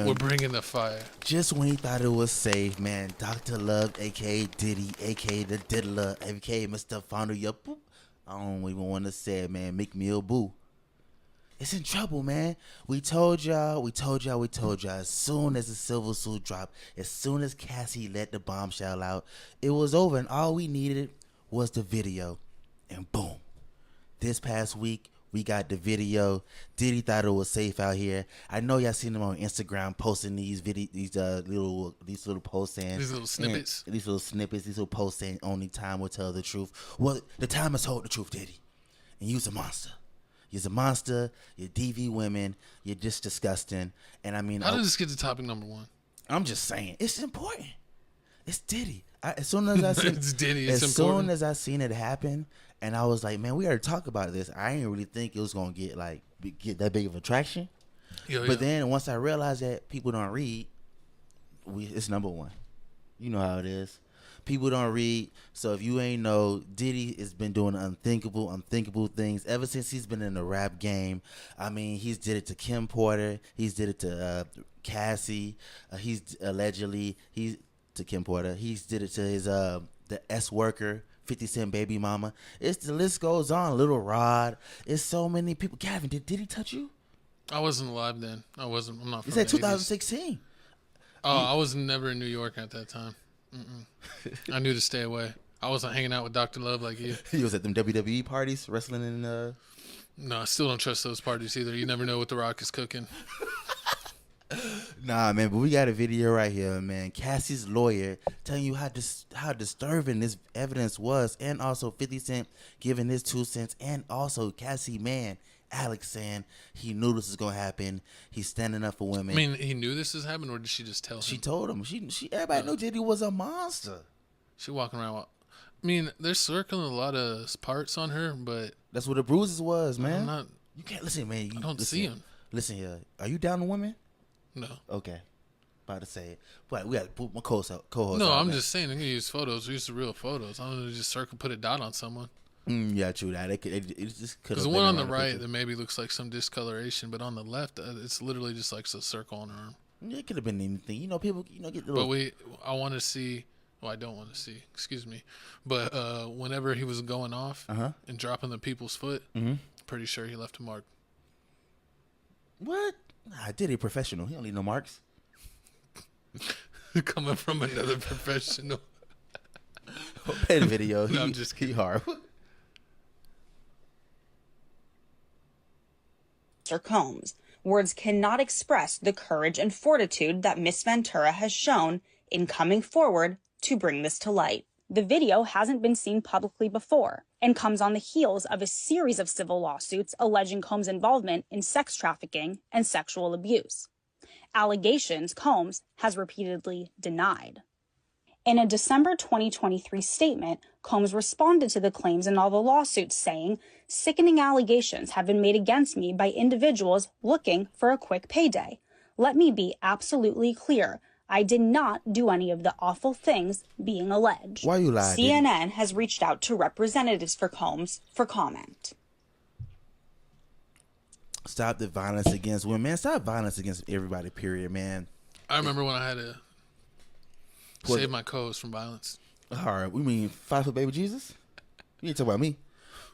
We're bringing the fire. Just when he thought it was safe, man, Dr. Love, a.k.a. Diddy, a.k.a. the Diddler, a.k.a. Mr. Founder, your boop. I don't even want to say it, man. Make me a boo. It's in trouble, man. We told y'all. As soon as the Silver Suit dropped, as soon as Cassie let the bombshell out, it was over, and all we needed was the video. And boom. This past week, we got the video. Diddy thought it was safe out here. I know y'all seen him on Instagram posting these little posts saying these little snippets. These little posts saying only time will tell the truth. Well, the time has told the truth, Diddy. And you's a monster. You're a monster. You're DV women. You're just disgusting. And I mean, how did this get to topic number one? I'm just saying, it's important. It's Diddy. As soon as I seen it's Diddy. It's as important. Soon as I seen it happen, and I was like, man, we got to talk about this. I didn't really think it was gonna get that big of a traction. But then once I realized that people don't read, it's number one. You know how it is. People don't read. So if you ain't know, Diddy has been doing unthinkable things ever since he's been in the rap game. I mean, he's did it to Kim Porter. He's did it to Cassie. He's to Kim Porter. He's did it to his the S worker, 50 Cent baby mama. The list goes on. Little Rod. It's so many people. Gavin, did he touch you? I wasn't alive then. I'm not from You said 2016. I was never in New York at that time. I knew to stay away. I wasn't hanging out with Dr. Love like you. He was at them WWE parties, wrestling in No, I still don't trust those parties either. You never know what The Rock is cooking. Nah, man, but we got a video right here, man. Cassie's lawyer telling you how disturbing this evidence was, and also 50 Cent giving his 2 cents, and also Cassie, man, Alex saying he knew this was gonna happen. He's standing up for women. I mean, he knew this was happening, or did she just tell him? She told him. Everybody knew Diddy was a monster. She walking around. I mean, they're circling a lot of parts on her, but that's what the bruises was, man. I'm not. You can't listen, man. I don't see him. Listen here. Are you down to women? No. Okay. About to say it. But we got to put my co-host. No, I'm just saying. I'm gonna use photos. Use the real photos. I'm gonna just put a dot on someone. Yeah, true that. It just could. There's the one on the right that maybe looks like some discoloration, but on the left, it's literally just like a circle on her arm. Yeah, it could have been anything. You know, people, get little. But I want to see. Well, I don't want to see. Excuse me. But whenever he was going off and dropping the people's foot, pretty sure he left a mark. What? Nah, Diddy professional. He don't leave no marks. Coming from another professional. Play the video. No, I'm just kidding. He hard. Mr. Combs. Words cannot express the courage and fortitude that Miss Ventura has shown in coming forward to bring this to light. The video hasn't been seen publicly before and comes on the heels of a series of civil lawsuits alleging Combs' involvement in sex trafficking and sexual abuse. Allegations Combs has repeatedly denied. In a December 2023 statement, Combs responded to the claims in all the lawsuits, saying, "Sickening allegations have been made against me by individuals looking for a quick payday. Let me be absolutely clear. I did not do any of the awful things being alleged." Why you lying? CNN has reached out to representatives for Combs for comment. Stop the violence against women, man. Stop violence against everybody, period, man. I remember when I had to save my co-host from violence. All right, we mean 5 foot baby Jesus? You ain't talking about me.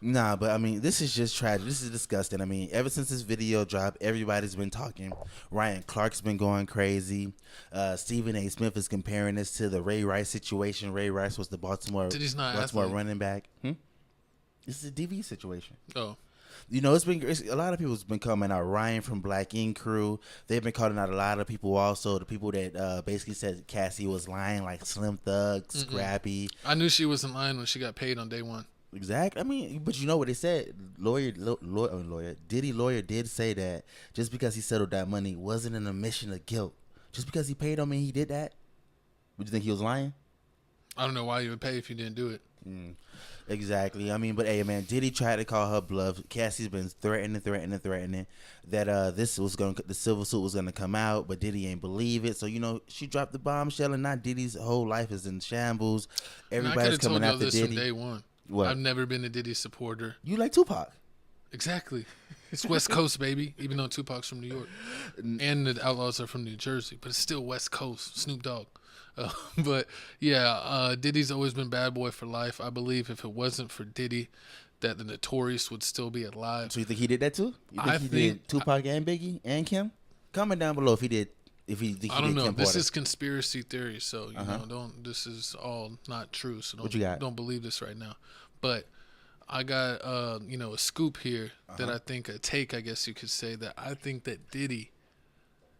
Nah, but I mean, this is just tragic. This is disgusting. I mean, ever since this video dropped, everybody's been talking. Ryan Clark's been going crazy. Stephen A. Smith is comparing this to the Ray Rice situation. Ray Rice was the Baltimore running back. This is a DV situation. Oh. You know, a lot of people's been coming out. Ryan from Black Ink Crew, they've been calling out a lot of people also. The people that basically said Cassie was lying, like Slim Thug, Scrappy. I knew she wasn't lying when she got paid on day one. Exactly. I mean, but you know what they said? Diddy lawyer did say that just because he settled that money wasn't an admission of guilt. Just because he paid him and he did that, would you think he was lying? I don't know why you would pay if you didn't do it. Exactly. I mean, but hey, man, Diddy tried to call her bluff. Cassie's been threatening that the civil suit was gonna come out, but Diddy ain't believe it. So you know, she dropped the bombshell, and now Diddy's whole life is in shambles. Everybody's coming after Diddy. From day one. What? I've never been a Diddy supporter. You like Tupac? Exactly. It's West Coast, baby. Even though Tupac's from New York, and the Outlaws are from New Jersey, but it's still West Coast. Snoop Dogg. But yeah, Diddy's always been bad boy for life. I believe if it wasn't for Diddy, that the Notorious would still be alive. So you think he did that too? You think he did Tupac and Biggie and Kim? Comment down below if he did. I don't know. This is conspiracy theory, so you know, this is all not true. So don't believe this right now. But I got a scoop here that I think I guess you could say, that I think that Diddy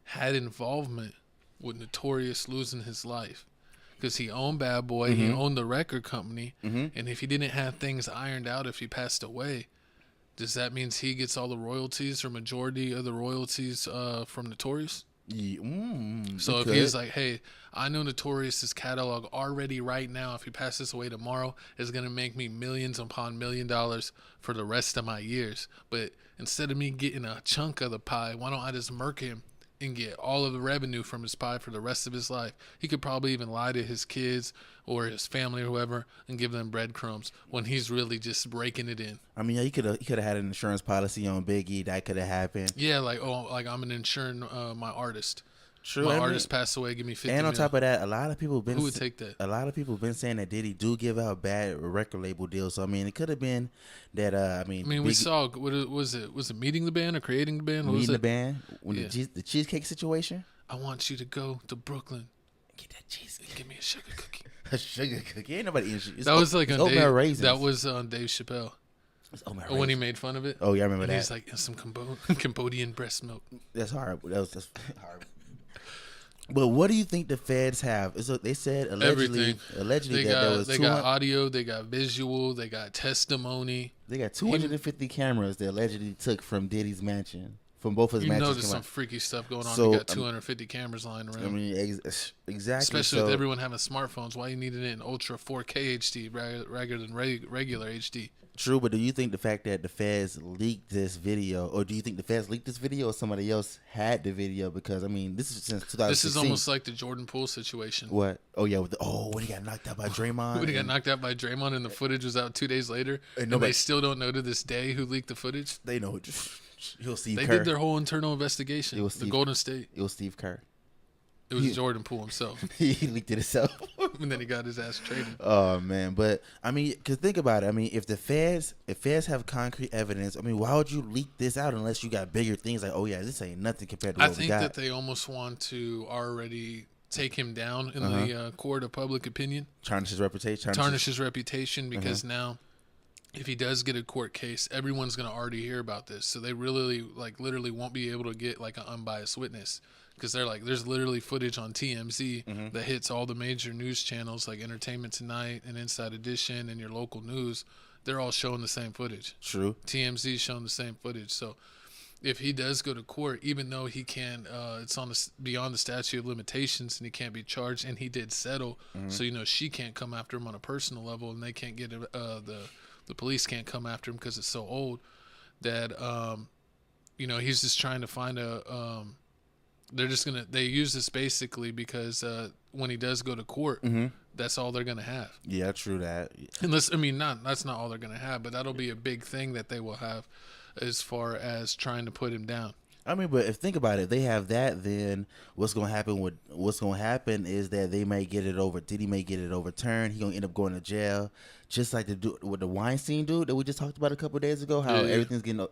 had involvement with Notorious losing his life, because he owned Bad Boy, he owned the record company, and if he didn't have things ironed out, if he passed away, does that mean he gets all the royalties or majority of the royalties from Notorious? So if he's like, hey, I know Notorious's catalog already right now, if he passes away tomorrow, is going to make me millions upon $1 million for the rest of my years. But instead of me getting a chunk of the pie, why don't I just murk him and get all of the revenue from his pie for the rest of his life? He could probably even lie to his kids or his family or whoever and give them breadcrumbs when he's really just breaking it in. I mean, yeah, he could have had an insurance policy on Biggie. That could have happened. Yeah, like I'm insuring my artist. True. My artist passed away. Give me 50. And on top of that, a lot of people who would take that? A lot of people have been saying that Diddy do give out bad record label deals. So I mean, it could have been that. We saw what was it? Was it meeting the band or creating the band? Meeting the band. The cheesecake situation. I want you to go to Brooklyn. Get that cheesecake. Give me a sugar cookie. A sugar cookie. Ain't nobody eating shit. That was like on Dave. Raisins. That was on Dave Chappelle. When he made fun of it. Oh yeah, I remember that. He's like, some Cambodian breast milk. That's horrible. That's horrible. But what do you think the feds have? They said allegedly they got audio, they got visual, they got testimony. They got 250 cameras they allegedly took from Diddy's mansion, from both of his mansions. You know there's some freaky stuff going on. So, they got 250 cameras lying around. I mean, exactly. Especially with everyone having smartphones. Why you needed it in ultra 4K HD rather than regular HD? True, but do you think the fact that the feds leaked this video, or do you think the feds leaked this video, or somebody else had the video? Because I mean, this is since 2016. This is almost like the Jordan Poole situation. What? Oh yeah, when he got knocked out by Draymond. When he got knocked out by Draymond, and the footage was out 2 days later, and they still don't know to this day who leaked the footage. They know. He'll Steve Kerr. They did their whole internal investigation. It was Golden State. It was Steve Kerr. It was Jordan Poole himself. He leaked it himself. And then he got his ass traded. Oh, man. But, I mean, because think about it. I mean, if feds have concrete evidence, I mean, why would you leak this out unless you got bigger things like, oh, yeah, this ain't nothing compared to what we got? I think that they almost want to already take him down in the court of public opinion. Tarnish his reputation. Tarnish his reputation because now if he does get a court case, everyone's going to already hear about this. So they really, literally won't be able to get, an unbiased witness. Because they're like, there's literally footage on TMZ that hits all the major news channels like Entertainment Tonight and Inside Edition and your local news. They're all showing the same footage. True. TMZ showing the same footage. So if he does go to court, even though he can, it's beyond the statute of limitations and he can't be charged, and he did settle, so she can't come after him on a personal level, and they can't get the police can't come after him because it's so old. That he's just trying to find a. They use this basically because when he does go to court, that's all they're gonna have. Yeah, true that. Unless, that's not all they're gonna have, but that'll be a big thing that they will have as far as trying to put him down. I mean, but if think about it, they have that. Then what's gonna happen is that they may get it over. Diddy may get it overturned. He gonna end up going to jail, just like with the Weinstein dude that we just talked about a couple of days ago. How everything's getting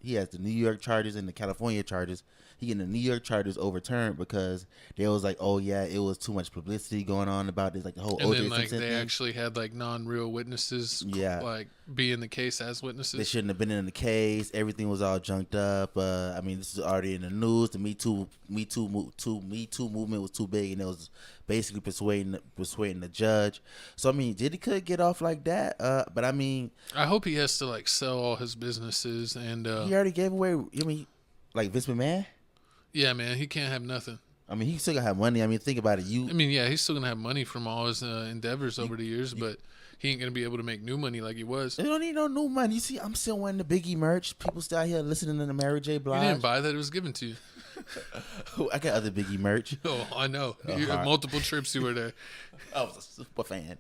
he has the New York charges and the California charges. He getting the New York charges overturned because they was like, oh yeah, it was too much publicity going on about this, like the whole O.J. Simpson they thing. Actually had non-real witnesses, be in the case as witnesses. They shouldn't have been in the case. Everything was all junked up. I mean, this is already in the news. The Me Too movement was too big, and it was basically persuading the judge. So I mean, Diddy could get off like that. But I mean, I hope he has to sell all his businesses, and he already gave away. I mean, like Vince McMahon. Yeah, man, he can't have nothing. I mean, he's still gonna have money. I mean, think about it. He's still gonna have money from all his endeavors over the years, but he ain't gonna be able to make new money like he was. They don't need no new money. You see, I'm still wearing the Biggie merch. People still out here listening to the Mary J. Blige. You didn't buy that; it was given to you. I got other Biggie merch. Oh, I know. You had multiple trips you were there. I was a super fan.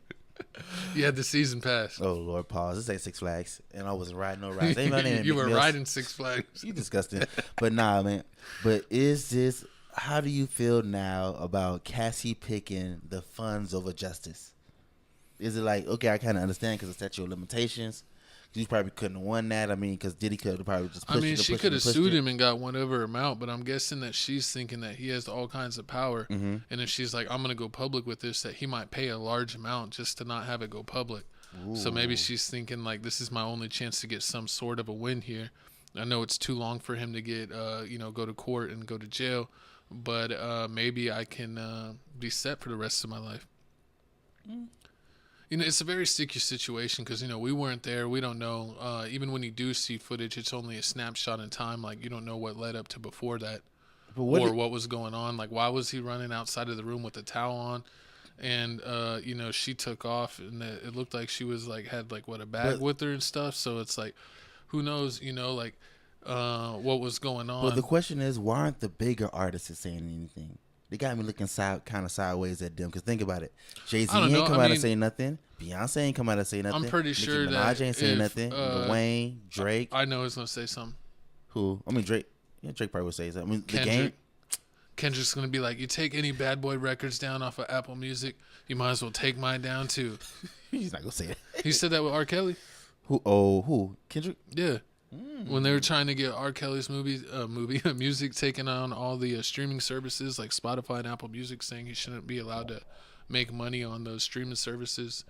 You had the season pass. Oh Lord, pause. This ain't Six Flags, and I wasn't riding no rides. Ain't my name. You were riding Six Flags. You disgusting. But nah, man. But is this? How do you feel now about Cassie picking the funds over justice? Is it like, okay, I kind of understand because of statute of limitations. You probably couldn't have won that. I mean, because Diddy could have probably just pushed it. I mean, she could have sued him and got whatever amount, but I'm guessing that she's thinking that he has all kinds of power. Mm-hmm. And if she's like, I'm going to go public with this, that he might pay a large amount just to not have it go public. Ooh. So maybe she's thinking, like, this is my only chance to get some sort of a win here. I know it's too long for him to get, go to court and go to jail, but maybe I can be set for the rest of my life. Mm. It's a very sticky situation because, we weren't there. We don't know. Even when you do see footage, it's only a snapshot in time. Like, you don't know what led up to before that what was going on. Like, why was he running outside of the room with a towel on? And, she took off and it looked like she was like, had like a bag with her and stuff. So it's like, who knows, what was going on. But the question is, why aren't the bigger artists saying anything? They got me looking kind of sideways at them. Because think about it. Jay-Z ain't come out and say nothing. Beyonce ain't come out and say nothing. I'm pretty sure that ain't saying nothing. Wayne, Drake. I know he's going to say something. Who? I mean, Drake. Yeah, Drake probably would say something. I mean, Kendrick. The game. Kendrick's going to be like, you take any Bad Boy records down off of Apple Music, you might as well take mine down too. He's not going to say that. He said that with R. Kelly. Who? Kendrick? Yeah. When they were trying to get R. Kelly's music taken on all the streaming services like Spotify and Apple Music, saying he shouldn't be allowed to make money on those streaming services,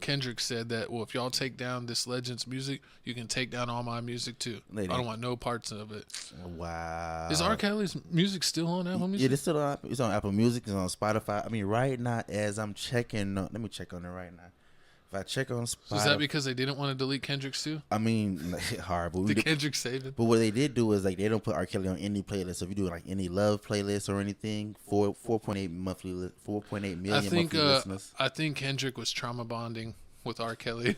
Kendrick said that, well, if y'all take down this legend's music, you can take down all my music too. I don't want no parts of it. Wow. Is R. Kelly's music still on Apple Music? Yeah, it's still on. It's on Apple Music. It's on Spotify. I mean, right now, as I'm checking, let me check on it right now. If I check on Spotify, so is that because they didn't want to delete Kendrick's too? I mean, horrible. Did Kendrick save it? But what they did do is like they don't put R. Kelly on any playlist. So if you do like any love playlist or anything, 4.8 million monthly listeners. I think Kendrick was trauma bonding with R. Kelly.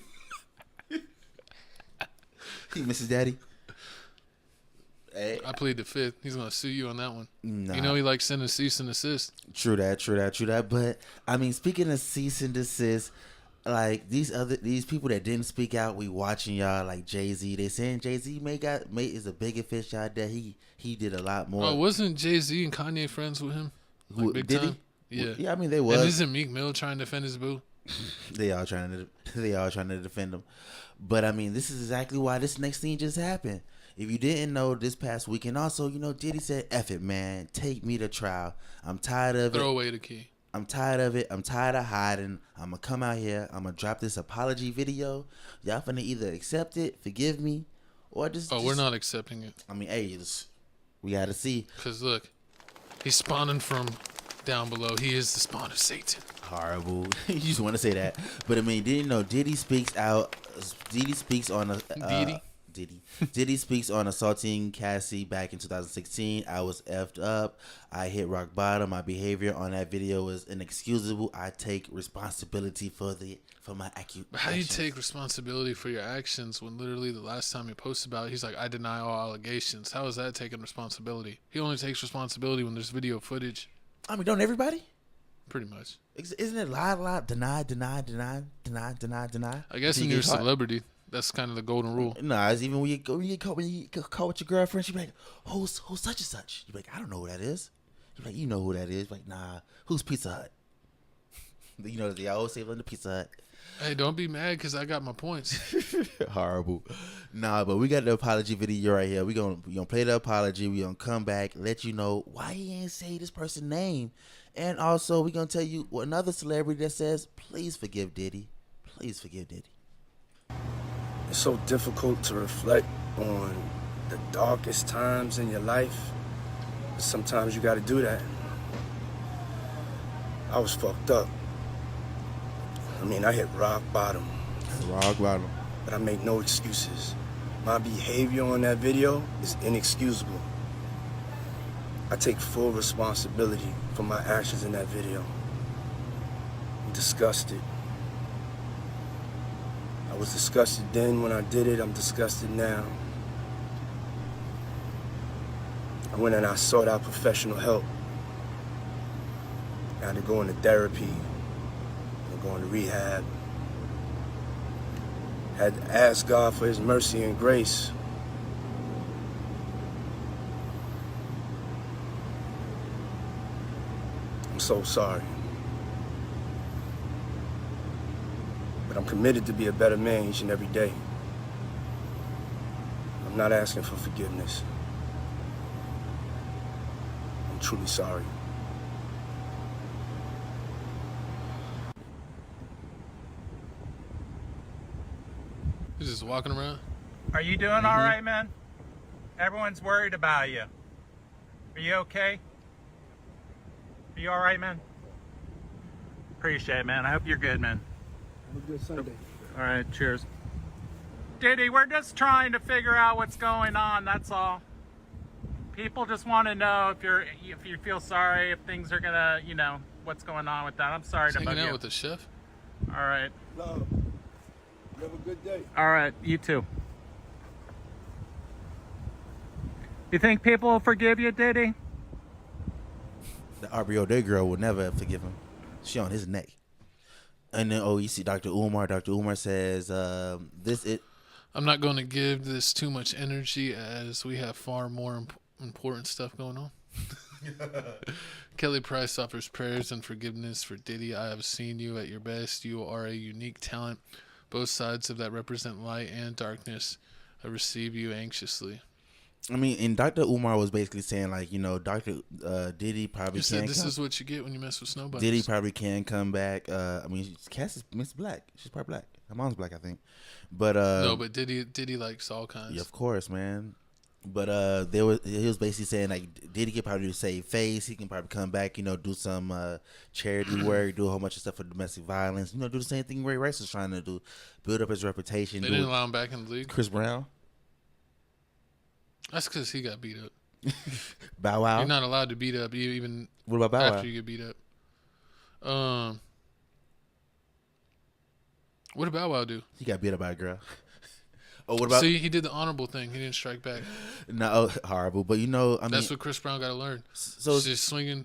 He misses daddy. Hey, I plead the fifth. He's gonna sue you on that one. Nah. He likes sending cease and desist. True that. But I mean, speaking of cease and desist. Like these people that didn't speak out, we watching y'all like Jay-Z. They saying Jay-Z is a bigger fish out there. He did a lot more. Oh, wasn't Jay-Z and Kanye friends with him? Like big did time? He? Yeah. Yeah, I mean they was. And isn't Meek Mill trying to defend his boo? They all trying to defend him. But I mean, this is exactly why this next thing just happened. If you didn't know, this past weekend also, Diddy said, "F it, man. Take me to trial. I'm tired of it. Throw away the key. I'm tired of it. I'm tired of hiding. I'm going to come out here. I'm going to drop this apology video. Y'all finna either accept it, forgive me, or just... we're not accepting it. I mean, hey, we got to see. Because, look, he's spawning from down below. He is the spawn of Satan. Horrible. You just want to say that. But, I mean, Diddy speaks out. Diddy speaks on a... Diddy speaks on assaulting Cassie back in 2016. I was effed up. I hit rock bottom. My behavior on that video was inexcusable. I take responsibility for my actions. How do you take responsibility for your actions when literally the last time he posted about it, he's like, I deny all allegations? How is that taking responsibility? He only takes responsibility when there's video footage. I mean, don't everybody? Pretty much. Isn't it lie, deny? I guess when you're a celebrity. That's kind of the golden rule. Nah, it's even when you get caught with your girlfriend, she be like, who's such and such? You be like, I don't know who that is. You be like, you know who that is. Like, nah, who's Pizza Hut? They always say on the Pizza Hut. Hey, don't be mad because I got my points. Horrible. Nah, but we got the apology video right here. We gonna play the apology. We gonna come back, let you know why he ain't say this person's name, and also we gonna tell you another celebrity that says, please forgive Diddy. Please forgive Diddy. It's so difficult to reflect on the darkest times in your life. But sometimes you gotta do that. I was fucked up. I mean, I hit rock bottom. Rock bottom. But I make no excuses. My behavior on that video is inexcusable. I take full responsibility for my actions in that video. I'm disgusted. I was disgusted then when I did it. I'm disgusted now. I went and I sought out professional help. I had to go into therapy, and go into rehab. Had to ask God for his mercy and grace. I'm so sorry. But I'm committed to be a better man each and every day. I'm not asking for forgiveness. I'm truly sorry. He's just walking around. Are you doing all right, man? Everyone's worried about you. Are you okay? Are you all right, man? Appreciate it, man. I hope you're good, man. Have a good Sunday. All right, cheers. Diddy, we're just trying to figure out what's going on, that's all. People just want to know if you feel sorry, if things are gonna, you know, what's going on with that. I'm sorry to bug you. Hanging out with the chef. All right. Love. You have a good day. All right, you too. You think people will forgive you, Diddy? The RBO Day girl will never forgive him. She on his neck. And then, you see Dr. Umar. Dr. Umar says, I'm not going to give this too much energy as we have far more important stuff going on. Kelly Price offers prayers and forgiveness for Diddy. I have seen you at your best. You are a unique talent. Both sides of that represent light and darkness. I receive you anxiously. I mean, and Dr. Umar was basically saying, like, you know, Diddy probably said this is what you get when you mess with snow bunnies. Diddy probably can come back. I mean, Cassie's Miss Black. She's part black. Her mom's black, I think. But no, but Diddy likes all kinds. Yeah, of course, man. But he was basically saying, like, Diddy can probably save face. He can probably come back, you know, do some charity work, do a whole bunch of stuff for domestic violence. You know, do the same thing Ray Rice was trying to do, build up his reputation. They didn't allow him back in the league. Chris Brown. That's because he got beat up. Bow Wow. You're not allowed to beat up even what about Bow Wow? After you get beat up. What did Bow Wow do? He got beat up by a girl. Oh, what about? See, he did the honorable thing. He didn't strike back. No, horrible. But you know, that's what Chris Brown got to learn. So she's swinging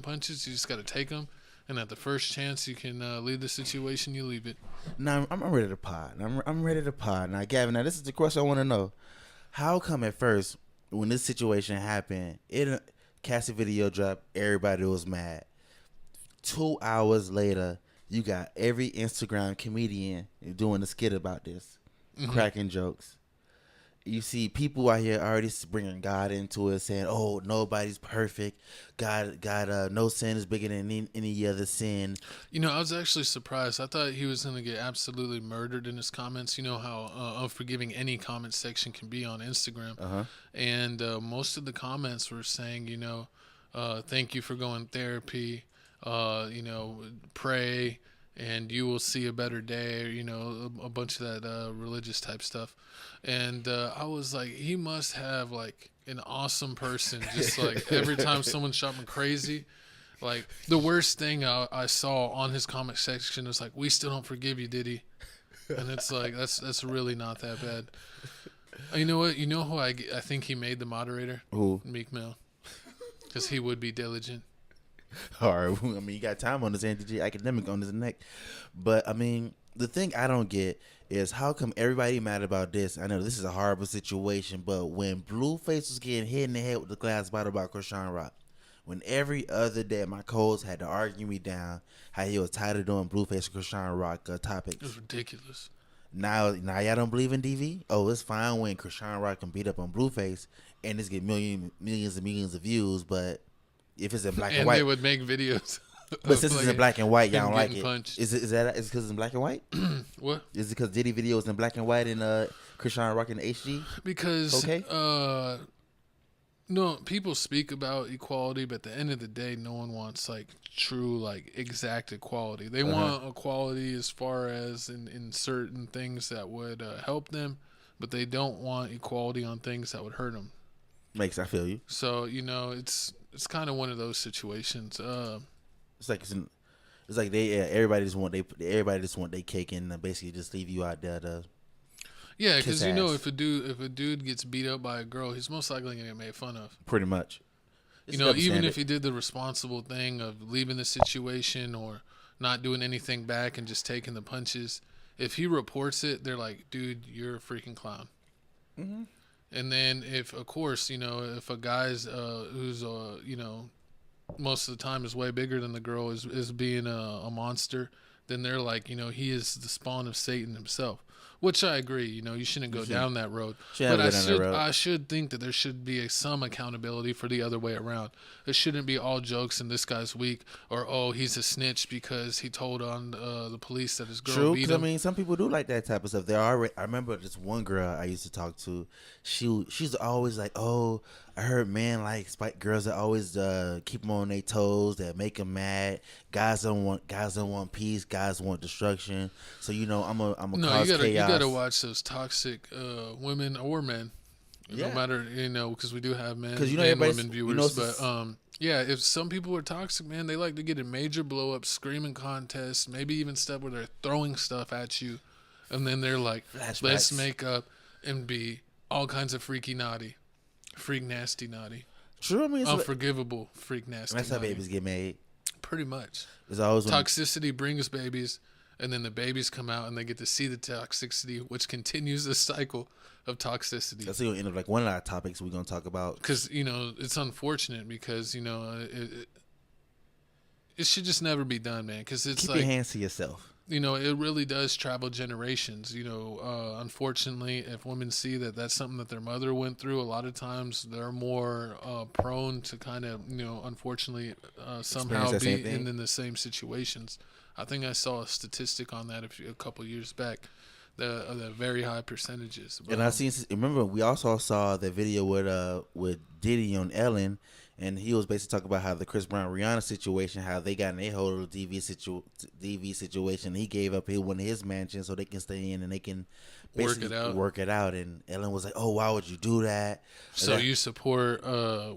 punches. You just got to take them, and at the first chance you can leave the situation, you leave it. Now I'm ready to pod. I'm ready to pod. Now, Gavin. Now this is the question I want to know. How come at first when this situation happened, Cassie video dropped, everybody was mad. 2 hours later, you got every Instagram comedian doing a skit about this, cracking jokes. You see people out here already bringing God into it, saying, "Oh, nobody's perfect. God, no sin is bigger than any other sin." You know, I was actually surprised. I thought he was going to get absolutely murdered in his comments. You know how unforgiving any comment section can be on Instagram. And most of the comments were saying, you know, thank you for going therapy. You know, pray and you will see a better day, or, you know, a bunch of that religious type stuff. And I was like, he must have like an awesome person. Just like every time someone shot me crazy, like the worst thing I saw on his comment section was like, "We still don't forgive you, Diddy." And it's like, that's really not that bad. You know what? You know who I think he made the moderator? Who? Meek Mill. Because he would be diligent. All right. I mean, you got time on this NDG academic on his neck. But, I mean, the thing I don't get is how come everybody mad about this? I know this is a horrible situation, but when Blueface was getting hit in the head with the glass bottle about Krishan Rock, when every other day my co-hosts had to argue me down how he was tired of doing Blueface and Krishan Rock topics. It was ridiculous. Now y'all don't believe in DV? Oh, it's fine when Krishan Rock can beat up on Blueface and it's get millions and millions of views, but if it's in black and white, and they would make videos. But since it's in black and white, y'all don't like it. Punched. Is it because it's in black and white? What? Is it because Diddy video is in black and white and Krishan Rock in HD? Because no, people speak about equality, but at the end of the day, no one wants like true, like exact equality. They want equality as far as in certain things that would help them, but they don't want equality on things that would hurt them. I feel you. So you know, it's kind of one of those situations. It's like everybody just want their cake and basically just leave you out there to. Yeah, because you know if a dude gets beat up by a girl, he's most likely gonna get made fun of. Pretty much. You know, even if he did the responsible thing of leaving the situation or not doing anything back and just taking the punches, if he reports it, they're like, dude, you're a freaking clown. Mm-hmm. And then if, of course, you know, if a guy's who's, you know, most of the time is way bigger than the girl is being a monster, then they're like, you know, he is the spawn of Satan himself. Which I agree, you know, you shouldn't go down that road. But I should think that there should be some accountability for the other way around. It shouldn't be all jokes and this guy's weak, or, oh, he's a snitch because he told on the police that his girl beat him. I mean, some people do like that type of stuff. I remember this one girl I used to talk to. She's always like, oh, I heard men like spike girls that always keep them on their toes, that make them mad. Guys don't want peace. Guys want destruction. So you know, I'm a cause chaos. You gotta watch those toxic women or men. No matter, you know, because we do have men and women viewers. But yeah, if some people are toxic, man, they like to get in major blow up, screaming contests, maybe even stuff where they're throwing stuff at you, and then they're like, flashbacks. Let's make up and be all kinds of freaky naughty. Freak nasty naughty. True, I mean, unforgivable freak nasty. That's naughty. How babies get made. Pretty much. There's always toxicity brings babies, and then the babies come out and they get to see the toxicity, which continues the cycle of toxicity. That's going to end up like one of our topics we're going to talk about. Because, you know, it's unfortunate because, you know, it should just never be done, man. Because it's keep your hands to yourself. You know, it really does travel generations. You know, unfortunately, if women see that that's something that their mother went through, a lot of times they're more prone to kind of, you know, unfortunately somehow be in the same situations. I think I saw a statistic on that a couple years back, the very high percentages. But, and remember, we also saw the video with Diddy on Ellen. And he was basically talking about how the Chris Brown Rihanna situation, how they got in their whole little DV situation. He gave up one of his mansions so they can stay in and they can work it out. And Ellen was like, "Oh, why would you do that?" So you support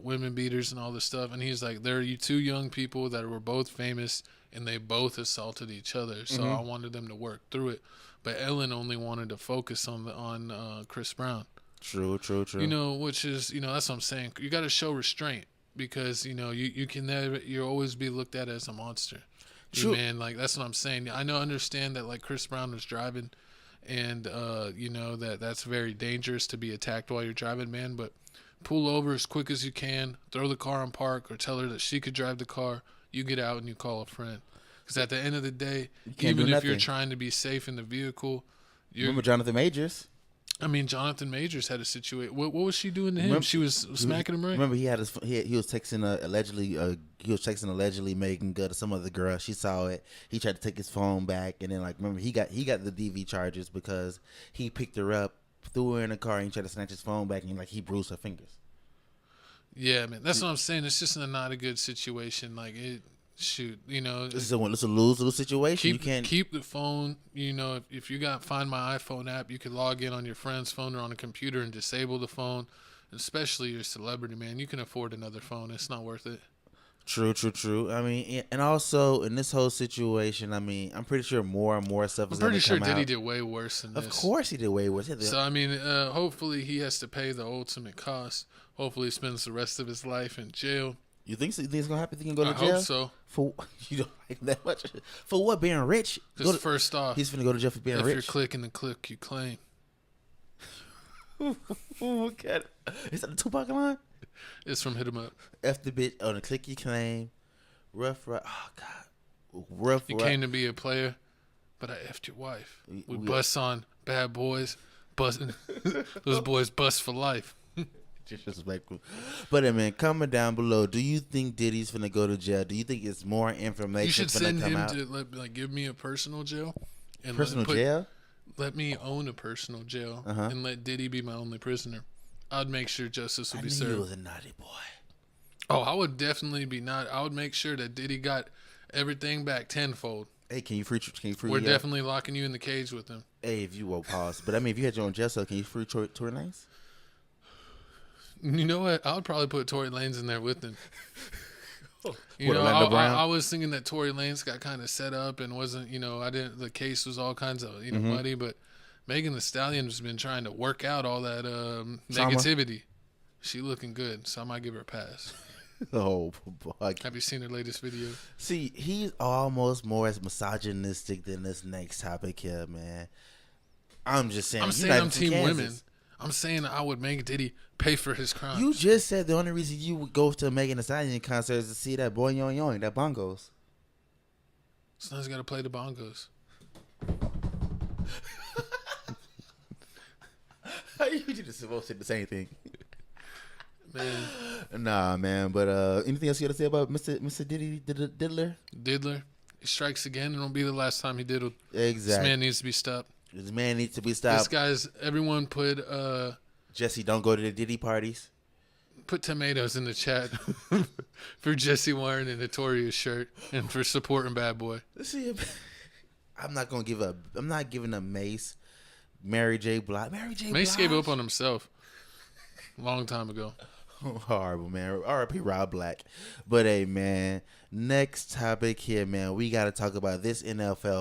women beaters and all this stuff? And he's like, "There are you two young people that were both famous and they both assaulted each other. So I wanted them to work through it." But Ellen only wanted to focus on Chris Brown. True. You know, which is, you know, that's what I'm saying. You got to show restraint. Because, you know, you can never, you'll always be looked at as a monster. True. Man, like, that's what I'm saying. I understand that, like, Chris Brown was driving and, you know, that's very dangerous to be attacked while you're driving, man. But pull over as quick as you can, throw the car in park, or tell her that she could drive the car. You get out and you call a friend. Because at the end of the day, even if you're trying to be safe in the vehicle, remember Jonathan Majors? I mean, Jonathan Majors had a situation. What was she doing to him? She was smacking him, right? Remember, he was texting allegedly making good to some other girl. She saw it. He tried to take his phone back, and then remember he got the DV charges because he picked her up, threw her in a car, and he tried to snatch his phone back, and he bruised her fingers. Yeah, man, that's what I'm saying. It's just not a good situation. Like it. Shoot, you know, it's a lose-lose situation. You can't keep the phone. You know, if you got Find My iPhone app, you could log in on your friend's phone or on a computer and disable the phone. Especially you're a celebrity, man. You can afford another phone. It's not worth it. True. I mean, and also in this whole situation, I mean, I'm pretty sure more and more stuff is going to come out. I'm pretty sure Diddy did way worse than this. Of course he did way worse. So, I mean, hopefully he has to pay the ultimate cost. Hopefully he spends the rest of his life in jail. You think so? You think it's gonna happen? You can go to jail? I hope so. For you don't like that much? For what? Being rich? Because first off, he's finna go to jail for being rich. If you're clicking the click you claim. Oh God! Is that the Tupac line? It's from Hit 'Em Up. F the bitch on the click you claim. Rough. Oh God. Rough. You came to be a player, but I effed your wife. We bust on bad boys. Busting. Those boys bust for life. Disrespectful. But man, comment down below. Do you think Diddy's finna go to jail? Do you think it's more information? You should send him to give me a personal jail. And jail? Let me own a personal jail and let Diddy be my only prisoner. I'd make sure justice would be served. He was a naughty boy. Oh, I would definitely be not. I would make sure that Diddy got everything back tenfold. Hey, can you free? We're definitely locking you in the cage with him. Hey, if you will pause. But I mean, if you had your own jail cell, can you free Tory Lanez? You know what? I would probably put Tory Lanez in there with him. I was thinking that Tory Lanez got kind of set up and wasn't, the case was all kinds of, muddy, but Megan Thee Stallion has been trying to work out all that negativity. She looking good, so I might give her a pass. Oh, boy. Have you seen her latest video? See, he's almost more as misogynistic than this next topic here, man. I'm just saying. I'm team women. I'm saying I would make Diddy pay for his crimes. You just said the only reason you would go to Megan Thee Stallion concert is to see that boing yoing yoing, that bongos. So now he's got to play the bongos. You just supposed to say the same thing. Man. Nah, man. But anything else you got to say about Mr. Diddy Diddler? Diddler. He strikes again. It won't be the last time he diddled. Exactly. This man needs to be stopped. This man needs to be stopped. Everyone put... Jesse, don't go to the Diddy parties. Put tomatoes in the chat for Jesse wearing a Notorious shirt and for supporting Bad Boy. See, I'm not giving a Mace, Mary J. Blige. Mace gave up on himself a long time ago. Horrible, man. R.I.P. Rob Black. But hey, man, next topic here, man. We got to talk about this NFL